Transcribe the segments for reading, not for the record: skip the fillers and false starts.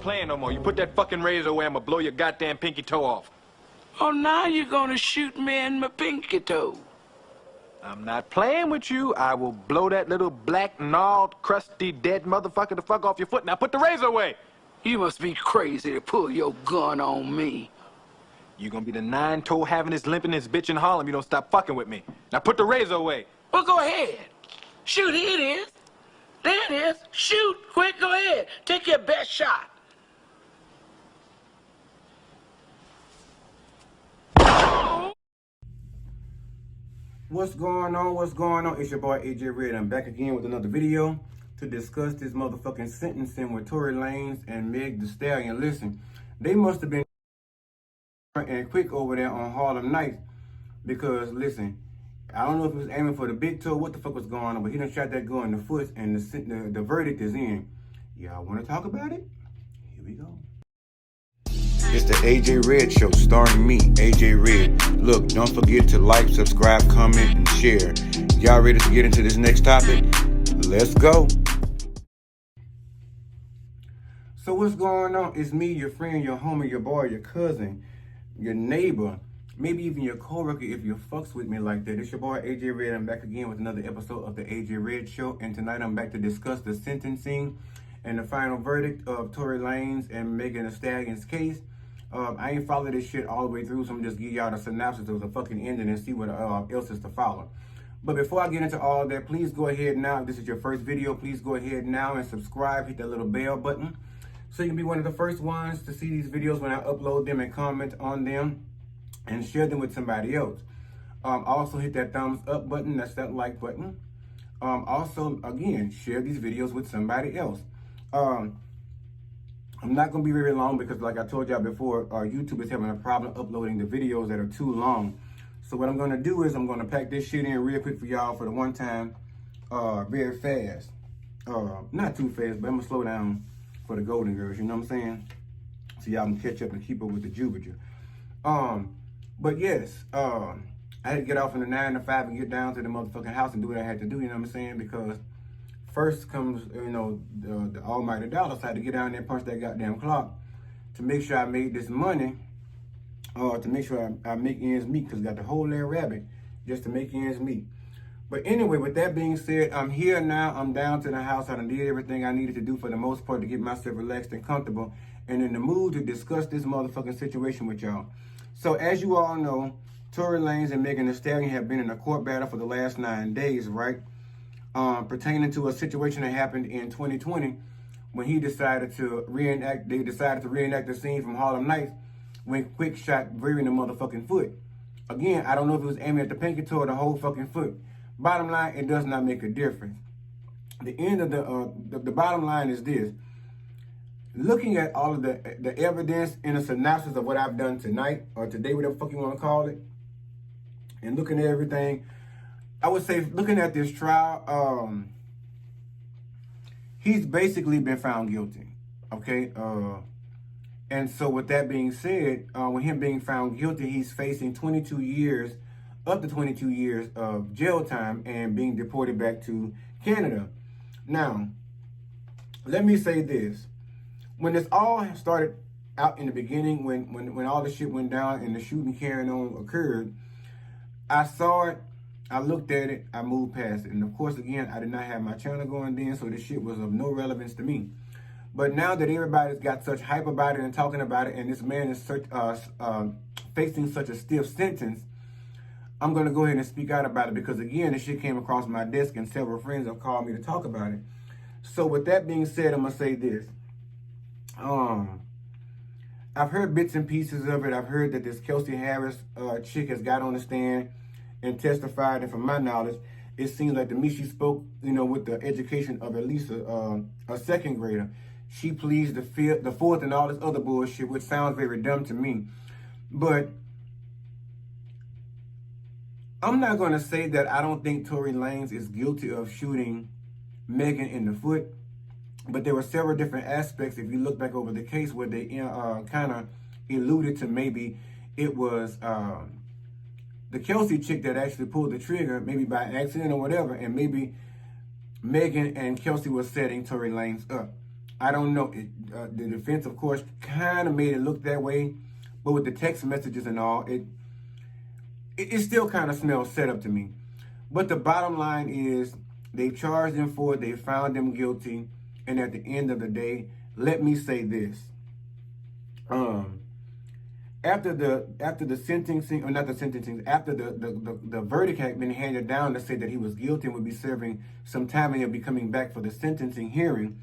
playing no more. You put that fucking razor away, I'ma blow your goddamn pinky toe off. Oh, now you're gonna shoot me in my pinky toe. I'm not playing with you. I will blow that little black, gnarled, crusty, dead motherfucker the fuck off your foot. Now put the razor away. You must be crazy to pull your gun on me. You gonna be the nine-toe having this limping this bitch in Harlem. You don't stop fucking with me. Now put the razor away. Well, go ahead. Shoot, here it is. There it is. Shoot, quick, go ahead. Take your best shot. What's going on? What's going on? It's your boy AJ Red. I'm back again with another video to discuss this motherfucking sentencing with Tory Lanez and Meg the Stallion. Listen, they must have been and quick over there on Harlem Nights because, listen, I don't know if he was aiming for the big toe, what the fuck was going on, but he done shot that girl in the foot and the verdict is in. Y'all want to talk about it? Here we go. It's the AJ Red Show, starring me, AJ Red. Look, don't forget to like, subscribe, comment, and share. Y'all ready to get into this next topic? Let's go. So what's going on? It's me, your friend, your homie, your boy, your cousin, your neighbor, maybe even your coworker if you fucks with me like that. It's your boy AJ Red. I'm back again with another episode of the AJ Red Show, and tonight I'm back to discuss the sentencing and the final verdict of Tory Lanez and Megan the Stallion's case. I ain't followed this shit all the way through, so I'm just give y'all the synopsis of the fucking ending and see what else is to follow. But before I get into all that, please go ahead now. If this is your first video, please go ahead now and subscribe. Hit that little bell button so you can be one of the first ones to see these videos when I upload them and comment on them and share them with somebody else. Also hit that thumbs up button. That's that like button. Also, again, share these videos with somebody else. I'm not going to be very long because, like I told y'all before, YouTube is having a problem uploading the videos that are too long. So what I'm going to do is I'm going to pack this shit in real quick for y'all for the one time, very fast. Not too fast, but I'm going to slow down for the Golden Girls, you know what I'm saying? So y'all can catch up and keep up with the Jupiter. But yes, I had to get off in the 9 to 5 and get down to the motherfucking house and do what I had to do, you know what I'm saying? Because first comes, you know, the almighty dollar. So I had to get down there and punch that goddamn clock to make sure I made this money, to make sure I make ends meet, because I got the whole little rabbit just to make ends meet. But anyway, with that being said, I'm here now. I'm down to the house. I done did everything I needed to do for the most part to get myself relaxed and comfortable and in the mood to discuss this motherfucking situation with y'all. So as you all know, Tory Lanez and Megan the Stallion have been in a court battle for the last 9 days, right? Pertaining to a situation that happened in 2020 when he decided to reenact the scene from Harlem Nights when Quick shot Very in the motherfucking foot. Again, I don't know if it was aiming at the pinky toe or the whole fucking foot. Bottom line, it does not make a difference. The end of the bottom line is this. Looking at all of the evidence in a synopsis of what I've done tonight or today, whatever the fuck you want to call it, and looking at everything, I would say, looking at this trial, he's basically been found guilty, okay? And so with that being said, with him being found guilty, he's facing 22 years, up to 22 years of jail time and being deported back to Canada. Now, let me say this. When this all started out in the beginning, when all the shit went down and the shooting carrying on occurred, I saw it, I looked at it, I moved past it. And of course, again, I did not have my channel going then, so this shit was of no relevance to me. But now that everybody's got such hype about it and talking about it, and this man is facing such a stiff sentence, I'm going to go ahead and speak out about it because, again, this shit came across my desk and several friends have called me to talk about it. So with that being said, I'm going to say this. I've heard bits and pieces of it. I've heard that this Kelsey Harris chick has got on the stand and testified, and from my knowledge, it seems like to me she spoke, you know, with the education of at least a second grader. She pleads the fifth, the fourth, and all this other bullshit, which sounds very dumb to me. But I'm not going to say that I don't think Tory Lanez is guilty of shooting Megan in the foot, but there were several different aspects, if you look back over the case, where they kind of alluded to maybe it was the Kelsey chick that actually pulled the trigger, maybe by accident or whatever, and maybe Megan and Kelsey were setting Tory Lanez up. I don't know. The defense, of course, kind of made it look that way, but with the text messages and all, it still kind of smells set up to me. But the bottom line is, they charged him for it, they found him guilty, and at the end of the day, let me say this. After the sentencing, or not the sentencing, after the verdict had been handed down to say that he was guilty and would be serving some time and he'll be coming back for the sentencing hearing,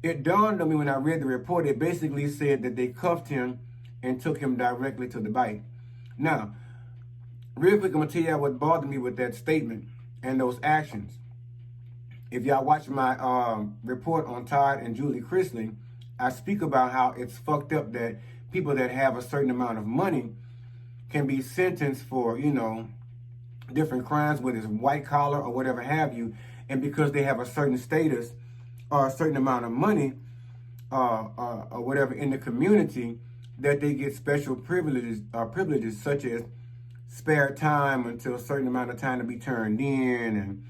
it dawned on me when I read the report, it basically said that they cuffed him and took him directly to the bike. Now, real quick, I'm going to tell you what bothered me with that statement and those actions. If y'all watch my report on Todd and Julie Chrisley, I speak about how it's fucked up that people that have a certain amount of money can be sentenced for, you know, different crimes, whether it's white collar or whatever have you, and because they have a certain status or a certain amount of money or whatever in the community, that they get special privileges such as spare time until a certain amount of time to be turned in, and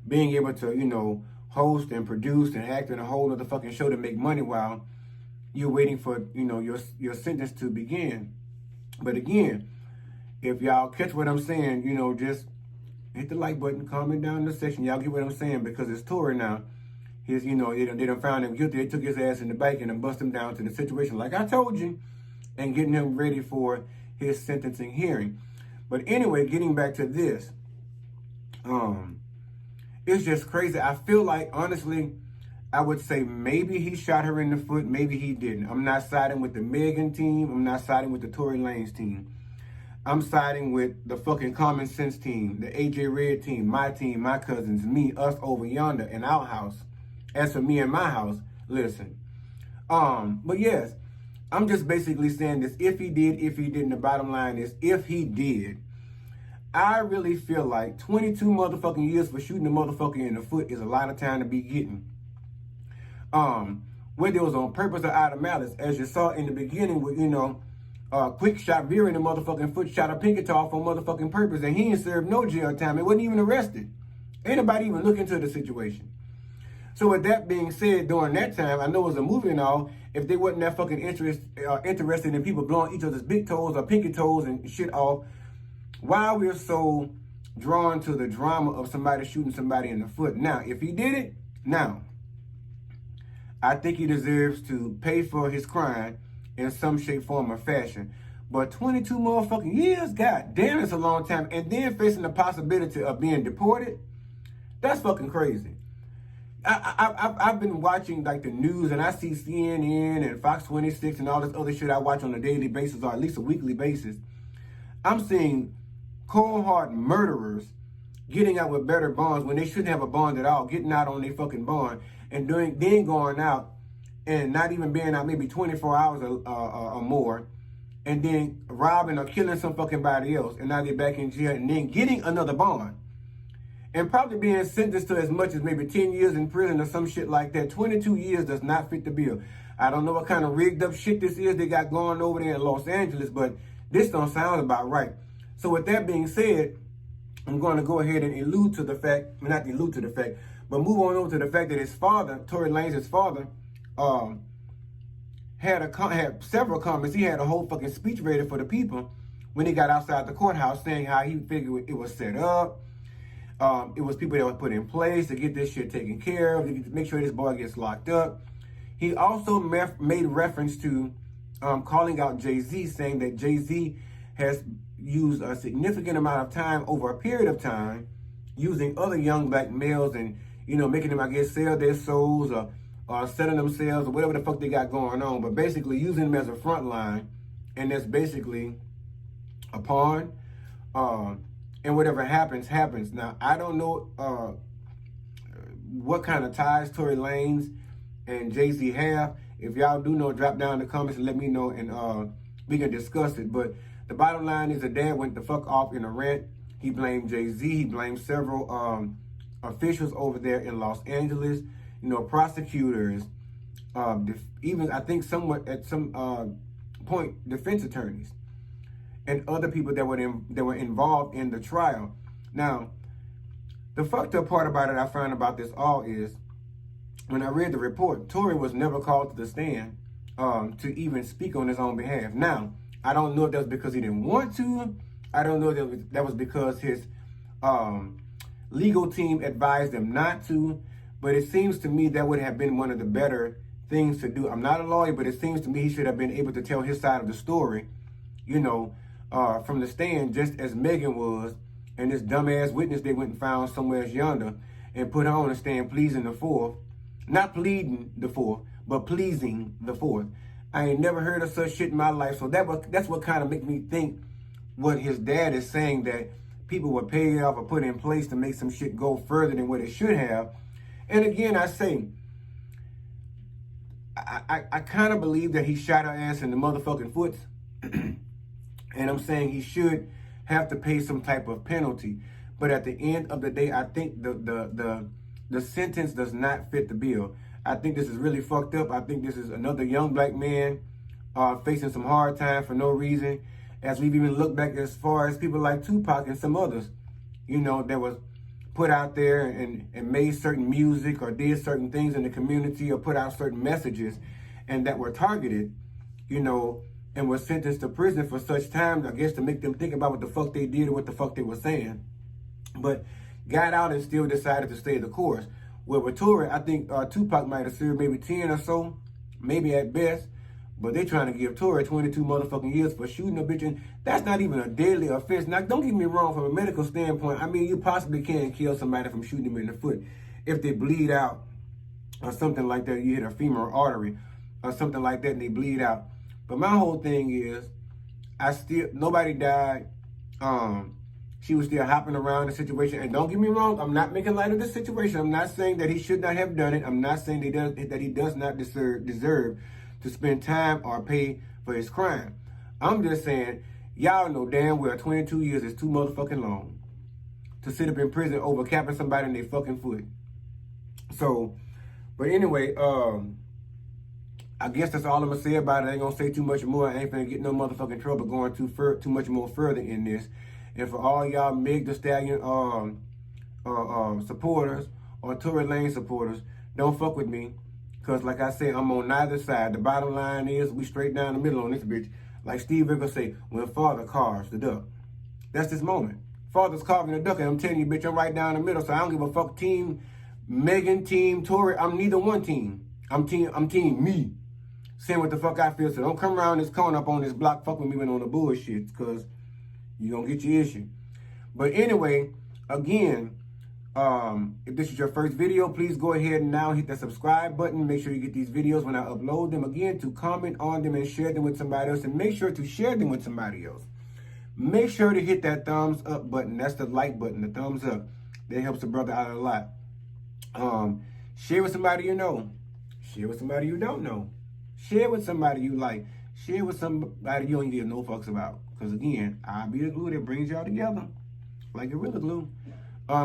being able to, you know, host and produce and act in a whole other fucking show to make money while you're waiting for, you know, your sentence to begin. But again, if y'all catch what I'm saying, you know, just hit the like button, comment down in the section. Y'all get what I'm saying, because it's Tory now. His, you know, they done found him guilty. They took his ass in the bike and then bust him down to the situation like I told you, and getting him ready for his sentencing hearing. But anyway, getting back to this, it's just crazy. I feel like, honestly, I would say maybe he shot her in the foot, maybe he didn't. I'm not siding with the Megan team. I'm not siding with the Tory Lanez team. I'm siding with the fucking common sense team, the AJ Red team, my cousins, me, us over yonder in our house. As for me and my house, listen. But yes, I'm just basically saying this. If he did, if he didn't, the bottom line is, if he did, I really feel like 22 motherfucking years for shooting a motherfucker in the foot is a lot of time to be getting. Whether it was on purpose or out of malice, as you saw in the beginning with, you know, Quick shot Vera in the motherfucking foot, shot a Pinkerton for motherfucking purpose, and he ain't served no jail time. He wasn't even arrested. Ain't nobody even look into the situation. So with that being said, during that time, I know it was a movie and all, if they wasn't that fucking interested in people blowing each other's big toes or pinky toes and shit off, why we're so drawn to the drama of somebody shooting somebody in the foot. Now, if he did it, now, I think he deserves to pay for his crime in some shape, form, or fashion. But 22 motherfucking years, god damn, it's a long time. And then facing the possibility of being deported, that's fucking crazy. I've been watching like the news, and I see CNN and Fox 26 and all this other shit I watch on a daily basis, or at least a weekly basis. I'm seeing cold-hard murderers getting out with better bonds when they shouldn't have a bond at all, getting out on their fucking bond, and then going out and not even being out maybe 24 hours or more, and then robbing or killing some fucking body else, and now they're back in jail, and then getting another bond, and probably being sentenced to as much as maybe 10 years in prison or some shit like that. 22 years does not fit the bill. I don't know what kind of rigged up shit this is they got going over there in Los Angeles, but this don't sound about right. So with that being said, I'm going to go ahead and allude to the fact, not allude to the fact, but move on over to the fact that his father, Tory Lanez's father, had several comments. He had a whole fucking speech ready for the people when he got outside the courthouse, saying how he figured it was set up. It was people that were put in place to get this shit taken care of, to make sure this boy gets locked up. He also made reference to calling out Jay-Z, saying that Jay-Z has used a significant amount of time over a period of time using other young black males and, you know, making them, I guess, sell their souls or selling themselves or whatever the fuck they got going on, but basically using them as a front line, and that's basically a pawn. And whatever happens, happens. Now, I don't know what kind of ties Tory Lanez and Jay-Z have. If y'all do know, drop down in the comments and let me know, and we can discuss it. But the bottom line is, the dad went the fuck off in a rant. He blamed Jay-Z. He blamed several officials over there in Los Angeles, you know, prosecutors, even I think somewhat at some point, defense attorneys, and other people that were involved in the trial. Now, the fucked up part about it I found about this all is, when I read the report, Tory was never called to the stand to even speak on his own behalf. Now, I don't know if that was because he didn't want to. I don't know if that was because his legal team advised him not to. But it seems to me that would have been one of the better things to do. I'm not a lawyer, but it seems to me he should have been able to tell his side of the story, you know, from the stand, just as Megan was, and this dumbass witness they went and found somewhere yonder and put her on the stand pleasing the fourth. Not pleading the fourth, but pleasing the fourth. I ain't never heard of such shit in my life. So that's what kind of make me think what his dad is saying, that people were paid off or put in place to make some shit go further than what it should have. And again, I say, I kind of believe that he shot her ass in the motherfucking foot. And I'm saying he should have to pay some type of penalty. But at the end of the day, I think the sentence does not fit the bill. I think this is really fucked up. I think this is another young black man facing some hard time for no reason. As we've even looked back as far as people like Tupac and some others, you know, that was put out there and made certain music or did certain things in the community or put out certain messages and that were targeted, you know, and were sentenced to prison for such time, I guess, to make them think about what the fuck they did or what the fuck they were saying. But got out and still decided to stay the course. Well, with Tory, I think Tupac might have served maybe 10 or so, maybe at best. But they trying to give Tory 22 motherfucking years for shooting a bitch. And that's not even a deadly offense. Now, don't get me wrong, from a medical standpoint, I mean, you possibly can kill somebody from shooting them in the foot. If they bleed out or something like that, you hit a femoral artery or something like that and they bleed out. But my whole thing is, nobody died. She was still hopping around the situation. And don't get me wrong, I'm not making light of this situation. I'm not saying that he should not have done it. I'm not saying that he does not deserve to spend time or pay for his crime. I'm just saying, y'all know damn well 22 years is too motherfucking long to sit up in prison over capping somebody in their fucking foot. So, but anyway, I guess that's all I'm gonna say about it. I ain't gonna say too much more. I ain't gonna get no motherfucking trouble going too much more further in this. And for all y'all Meg the Stallion supporters or Tory Lanez supporters, don't fuck with me. Because like I said, I'm on neither side. The bottom line is we straight down the middle on this bitch. Like Steve Irwin say, when father carves the duck. That's this moment. Father's carving the duck, and I'm telling you, bitch, I'm right down the middle. So I don't give a fuck team Megan, team Tory. I'm neither one team. I'm team me. Saying what the fuck I feel. So don't come around this corner up on this block fuck with me on the bullshit. Because you're going to get your issue. But anyway, again, if this is your first video, please go ahead and now hit the subscribe button. Make sure you get these videos when I upload them. Again, to comment on them and share them with somebody else. And make sure to share them with somebody else. Make sure to hit that thumbs up button. That's the like button, the thumbs up. That helps the brother out a lot. Share with somebody you know. Share with somebody you don't know. Share with somebody you like. Share with somebody you don't give no fucks about. Because again, I'll be the glue that brings y'all together. Like Gorilla Glue.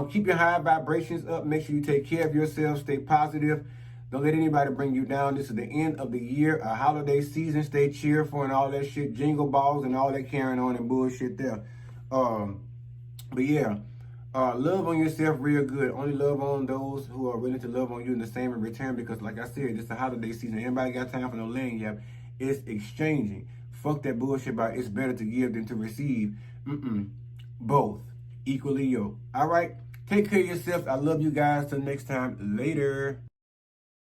Keep your high vibrations up. Make sure you take care of yourself. Stay positive. Don't let anybody bring you down. This is the end of the year, a holiday season. Stay cheerful and all that shit. Jingle balls and all that carrying on and bullshit there. But yeah, love on yourself real good. Only love on those who are willing to love on you in the same in return. Because like I said, this is a holiday season. Anybody got time for no laying yap? It's exchanging. Fuck that bullshit about it's better to give than to receive. Both. Equally yoked. All right? Take care of yourself. I love you guys. Till next time. Later.